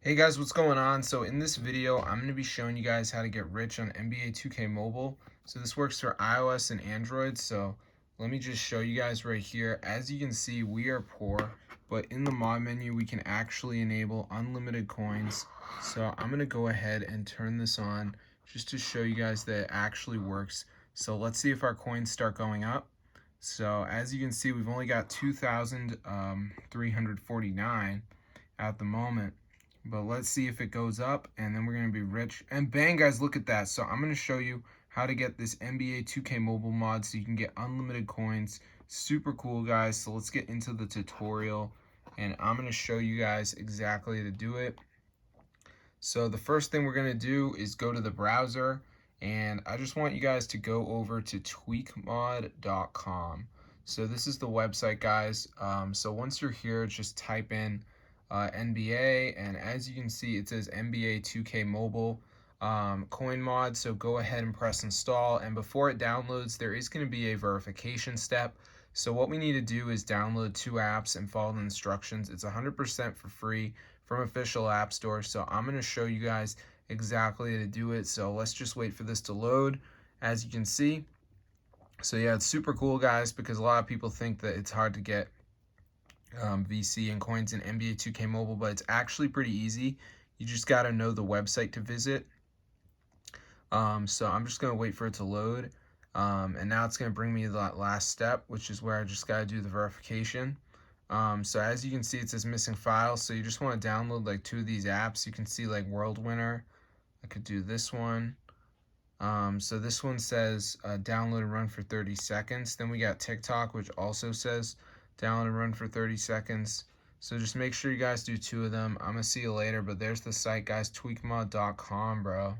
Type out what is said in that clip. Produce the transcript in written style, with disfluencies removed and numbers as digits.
Hey guys, what's going on? So in this video, I'm going to be showing you guys how to get rich on NBA 2K Mobile. So this works for iOS and Android. So let me just show you guys right here. As you can see, we are poor, but in the mod menu, we can actually enable unlimited coins. So I'm going to go ahead and turn this on just to show you guys that it actually works. So let's see if our coins start going up. So as you can see, we've only got 2,349 at the moment. But let's see if it goes up, and then we're going to be rich. And bang, guys, look at that. So I'm going to show you how to get this NBA 2K mobile mod so you can get unlimited coins. Super cool, guys. So let's get into the tutorial, and I'm going to show you guys exactly how to do it. So the first thing we're going to do is go to the browser, and I just want you guys to go over to tweakmod.com. So this is the website, guys. So once you're here, just type in NBA, and as you can see, it says NBA 2K Mobile coin mod. So go ahead and press install, and before it downloads, there is going to be a verification step. So what we need to do is download 2 apps and follow the instructions. It's 100% for free from official app store. So I'm going to show you guys exactly how to do it. So let's just wait for this to load. As you can see, so yeah, it's super cool, guys, because a lot of people think that it's hard to get VC and coins in NBA 2K Mobile, but it's actually pretty easy. You just got to know the website to visit. So I'm just going to wait for it to load. And now it's going to bring me to that last step, which is where I just got to do the verification. So as you can see, it says missing files. So you just want to download like 2 of these apps. You can see like World Winner. I could do this one. So this one says download and run for 30 seconds. Then we got TikTok, which also says download and run for 30 seconds. So just make sure you guys do 2 of them. I'm going to see you later, but there's the site, guys, tweakmod.com, bro.